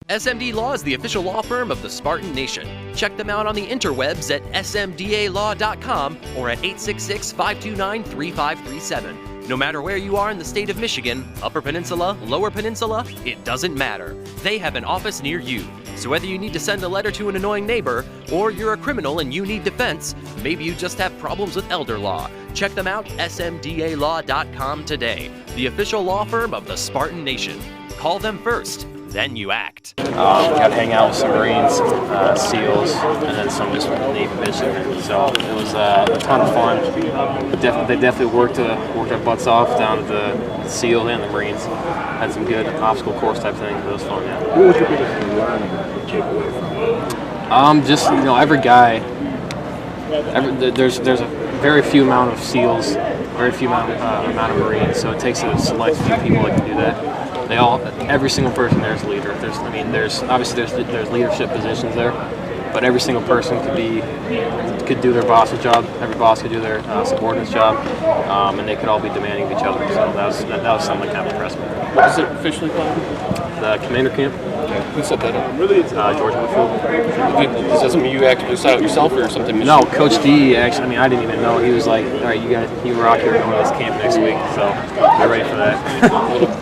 SMD Law is the official law firm of the Spartan Nation. Check them out on the interwebs at smdalaw.com or at 866-529-3537. No matter where you are in the state of Michigan, Upper Peninsula, Lower Peninsula, it doesn't matter. They have an office near you. So whether you need to send a letter to an annoying neighbor, or you're a criminal and you need defense, maybe you just have problems with elder law, check them out, smdalaw.com today. The official law firm of the Spartan Nation. Call them first, then you act. Got to hang out with some Marines, SEALs, and then some just Navy midshipmen. So it was a ton of fun. They definitely worked their butts off down at the SEALs and the Marines. Had some good obstacle course type things. It was fun, yeah. What was your biggest learning to take away from it? Just every guy. There's a very few amount of SEALs, very few amount of Marines. So it takes a select few people that can do that. Every single person there is a leader. There's leadership positions there, but every single person could do their boss's job. Every boss could do their subordinate's job, and they could all be demanding of each other. So that was something that kind of impressed me. What is it officially called? The Commander Camp. Who set that up? George Whitfield. Is that something you actually set out yourself or something? No, Coach D actually. I didn't even know. He was like, "All right, you rock here, going to this camp next week, so get ready for that."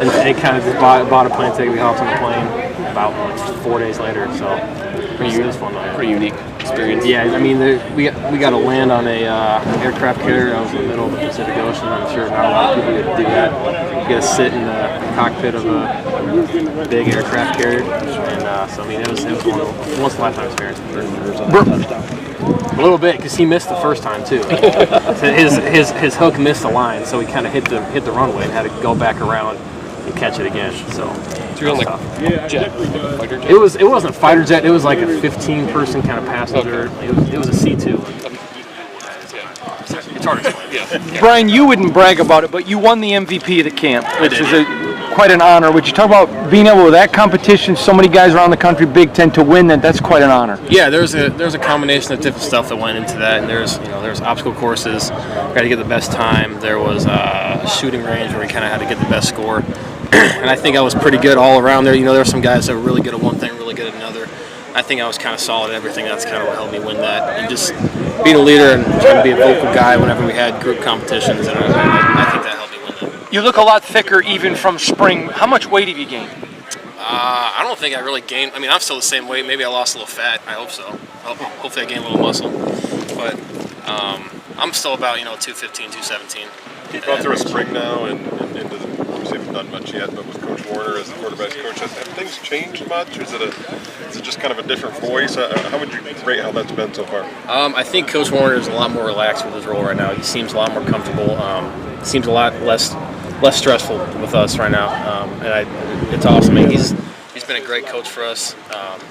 and they kind of just bought a plane ticket. We hopped on the plane about 4 days later. So it was fun. Pretty unique experience. Yeah, we got to land on a aircraft carrier out in the middle of the Pacific Ocean. I'm sure not a lot of people get to do that. You got to sit in the cockpit of a big aircraft carrier, and so it was once in a lifetime experience. A little bit, because he missed the first time too. So his hook missed the line, so he kind of hit the runway and had to go back around and catch it again. So you're on like jet, fighter jet. It wasn't a fighter jet. It was like a 15-person kind of passenger. Okay. It was a C2. It's hard to explain. Yeah. Brian, you wouldn't brag about it, but you won the MVP of the camp, which is quite an honor. Would you talk about being able with that competition, so many guys around the country, Big Ten, to win that? That's quite an honor. Yeah, there's a combination of different stuff that went into that, and there's obstacle courses, got to get the best time. There was a shooting range where we kind of had to get the best score, and I think I was pretty good all around there. There were some guys that were really good at one thing, really good at another. I think I was kind of solid at everything. That's kind of what helped me win that. And just being a leader and trying to be a vocal guy whenever we had group competitions, and I think that helped me win that. You look a lot thicker even from spring. How much weight have you gained? I don't think I really gained. I'm still the same weight. Maybe I lost a little fat. I hope so. Hopefully I gained a little muscle. But I'm still about 215, 217. You've gone through a spring now, and into the, obviously haven't done much yet, but with Coach Warner as the quarterback's coach, have things changed much? Or is it just kind of a different voice? How would you rate how that's been so far? I think Coach Warner is a lot more relaxed with his role right now. He seems a lot more comfortable. Seems a lot less stressful with us right now, and it's awesome. He's been a great coach for us.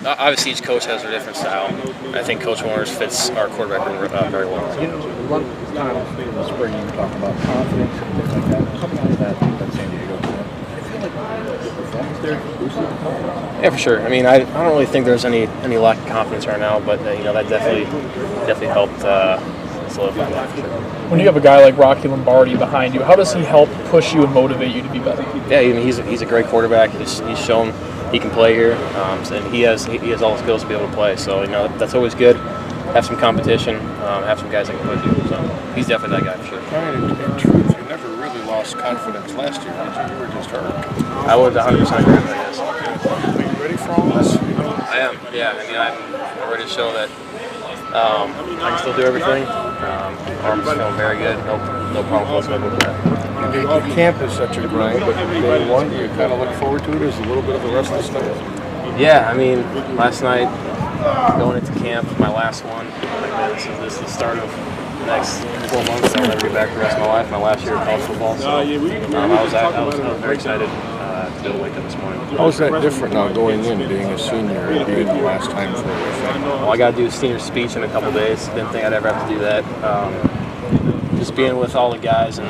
Obviously, each coach has their different style. I think Coach Warner's fits our quarterback room very well. A lot of times in the spring you were talking about confidence and things like that. Coming out of that San Diego camp, I feel like the performance there boosted the confidence. Yeah, for sure. I don't really think there's any lack of confidence right now, but that definitely helped solidify that for sure. When you have a guy like Rocky Lombardi behind you, how does he help push you and motivate you to be better? Yeah, he's a great quarterback. He's shown he can play here, and he has all the skills to be able to play. So that's always good. Have some competition, have some guys that can push you. So he's definitely that guy for sure. In truth, you never really lost confidence last year, did you? You were just hurt. I would 100% agree with that. Yes. Are you ready for all this? I am. Yeah. I'm ready to show that I can still do everything. Arm's feeling very good. No problem whatsoever with that. Camp is such a grind, but day one, do you kind of look forward to it as a little bit of the rest of the stuff? Yeah, last night, going into camp, my last one, this is the start of the next 4 months. I'll never get back the rest of my life. My last year of college football, so I was very excited to be able to wake up this morning. How is that different now going in, being a senior and being the last time for everything? Well, I got to do a senior speech in a couple days. Didn't think I'd ever have to do that. Just being with all the guys and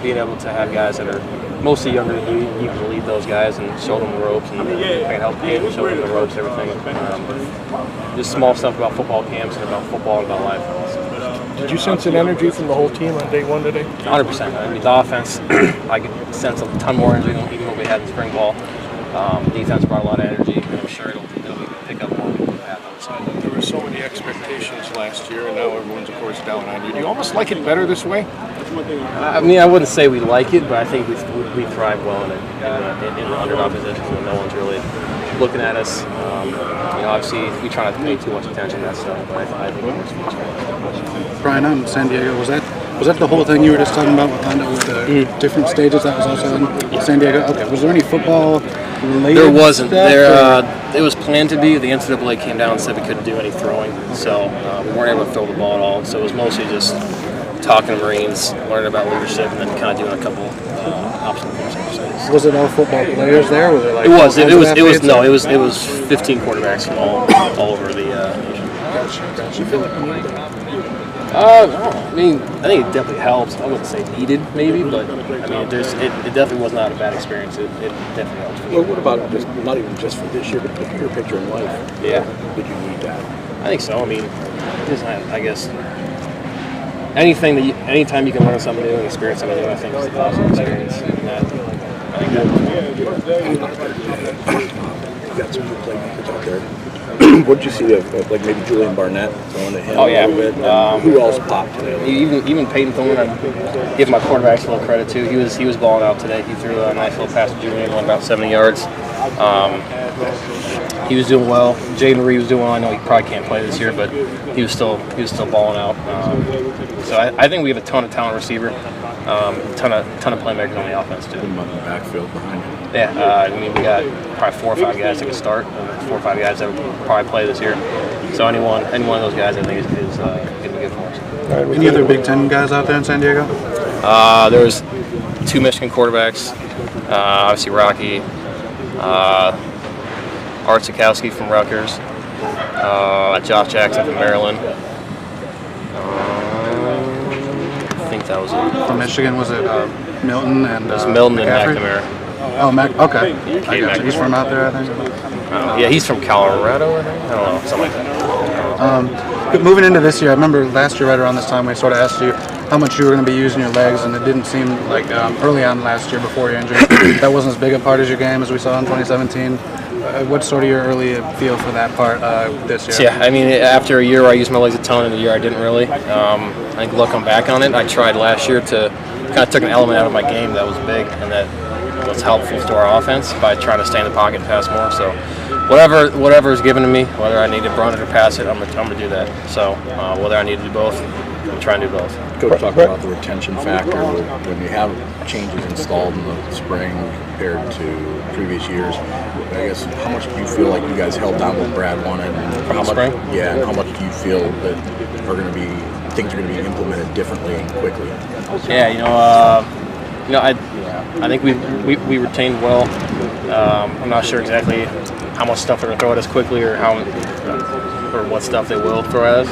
being able to have guys that are mostly younger than you can lead those guys and show them the ropes, and I can help them show them the ropes, everything. Just small stuff about football camps and about football and about life. Did you sense an energy from the whole team on day one today? 100%. The offense, I could sense a ton more energy than even what we had in spring ball. Defense brought a lot of energy, and I'm sure it'll were so many expectations last year, and now everyone's, of course, down on you. Do you almost like it better this way? I mean, I wouldn't say we like it, but I think we thrive well in the underdog position when no one's really looking at us. Obviously, we try not to pay too much attention to that stuff, but I think it's fun. Brian, on San Diego, was that the whole thing you were just talking about with the different stages that was also in San Diego? Okay, was there any football related? There wasn't. Stuff, It was planned to be. The NCAA came down and said we couldn't do any throwing, so we weren't able to throw the ball at all. So it was mostly just talking to Marines, learning about leadership, and then kind of doing a couple obstacle course exercises. Was it all football players there? Was it like it was 15 quarterbacks from all over the nation. I mean, I think it definitely helps. I wouldn't say needed, maybe, but I mean, it definitely was not a bad experience. It definitely helped. Well, what about just not even just for this year, but the bigger picture in life? Yeah. Did you need that? I think so. I mean, I guess anytime you can learn something new and experience something new, I think is a positive experience. I think You got some new playmakers out there. What did you see of like maybe Julian Barnett throwing to him Oh, yeah. a little bit? Who else popped today? even Peyton Thorne, I give my quarterbacks a little credit too. He was balling out today. He threw a nice little pass to Julian, went about 70 yards. He was doing well. Jaden Reed was doing well. I know he probably can't play this year, but he was still balling out. So I think we have a ton of talent receiver, ton of playmakers on the offense too. In the backfield behind you. Yeah, I mean we got probably 4 or 5 guys that can start, 4 or 5 guys that will probably play this year. So any one of those guys I think is going to be good for us. any other Big Ten guys out there in San Diego? There was 2 Michigan quarterbacks, obviously Rocky, Art Sikowski from Rutgers, Josh Jackson from Maryland. I think that was it. From Michigan, was it Milton and It was Milton McCaffrey? and McNamara. Oh, okay. I got you. He's McNamara. from out there, I think. Yeah, he's from Colorado, I think. I don't know, something like that. But moving into this year, I remember last year right around this time we sort of asked you how much you were going to be using your legs, and it didn't seem like early on last year before your injury that wasn't as big a part as your game as we saw in 2017. What's sort of your early feel for that part this year? So, yeah, I mean, after a year where I used my legs a ton, and a year I didn't really. I think looking back on it, I tried last year to kind of took an element out of my game that was big and that was helpful to our offense by trying to stay in the pocket and pass more. So whatever is given to me, whether I need to run it or pass it, I'm gonna do that. So whether I need to do both, I'm trying to do both. Coach, talk about the retention factor when you have changes installed in the spring compared to previous years. I guess how much do you feel like you guys held down what Brad wanted? And From the spring? Yeah, and how much do you feel that things are going to be implemented differently and quickly? Yeah, I think we retained well. I'm not sure exactly how much stuff they're gonna throw at us quickly or or what stuff they will throw at us.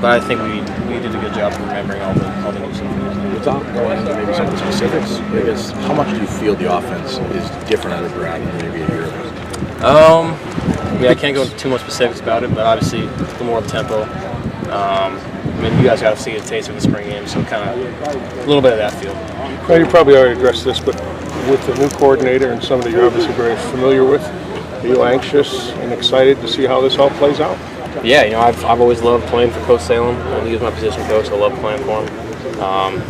But I think we did a good job of remembering all the new stuff. Without going into maybe some of the specifics, I guess how much do you feel the offense is different under Brad than maybe a year ago? I can't go into too much specifics about it, but obviously a little more tempo. I mean, you guys got to see a taste of the spring game, so kind of a little bit of that feel. Well, you probably already addressed this, but with the new coordinator and somebody you're obviously very familiar with, are you anxious and excited to see how this all plays out? Yeah, I've always loved playing for Coach Salem. He was my position coach. I love playing for him.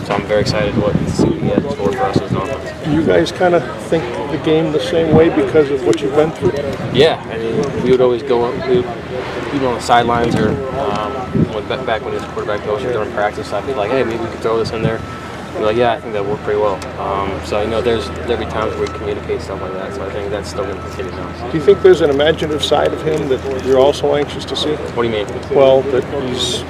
So I'm very excited to see what he has in store for us as an offense. Do you guys kind of think the game the same way because of what you've been through? Yeah, I mean, we would always go on the sidelines or back when he was quarterback coach during practice. I'd be like, hey, maybe we could throw this in there. I'd be like, yeah, I think that worked pretty well. So there'll be times where we communicate stuff like that. So I think that's still going to continue now. Do you think there's an imaginative side of him that you're also anxious to see? What do you mean? Well, that he's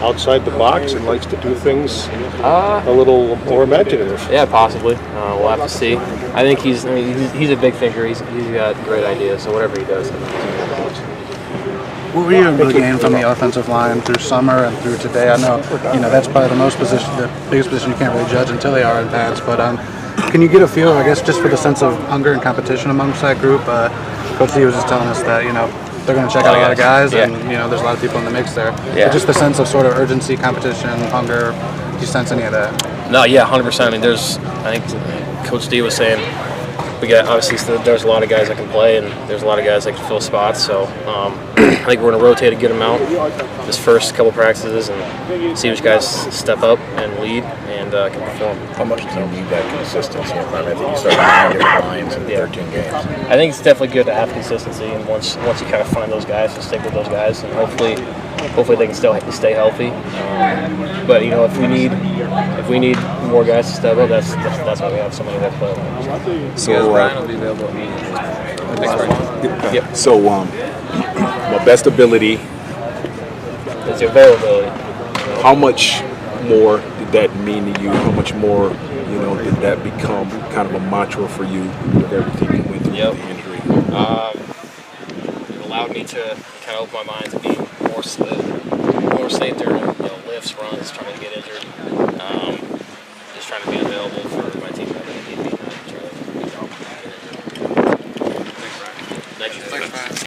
outside the box and likes to do things a little more imaginative. Yeah, possibly. We'll have to see. I think he's a big thinker. He's got great ideas. So whatever he does, What were you able to gain from the offensive line through summer and through today? I know, that's probably the biggest position you can't really judge until they are in pads. But can you get a feel, I guess, just for the sense of hunger and competition amongst that group? Coach D was just telling us that they're going to check out a lot of guys, and there's a lot of people in the mix there. Yeah. But just the sense of sort of urgency, competition, hunger. Do you sense any of that? No, yeah, 100%. I mean, I think Coach D was saying we got obviously there's a lot of guys that can play, and there's a lot of guys that can fill spots. So I think we're going to rotate a good amount this first couple practices and see which guys step up and lead and can perform. How much do you need that consistency? I think you started 9 different lines in 13 games. I think it's definitely good to have consistency, and once you kind of find those guys, to stick with those guys, and hopefully they can still stay healthy. But you know, if we need more guys to step up, that's why we have so many that play. So Brian will be available at me. Yep. So my best ability. It's your availability. How much more did that mean to you? How much more, did that become kind of a mantra for you with everything you went through with the injury? It allowed me to kind of open my mind to be more safe during lifts, runs, trying to get injured, just trying to be available for my team.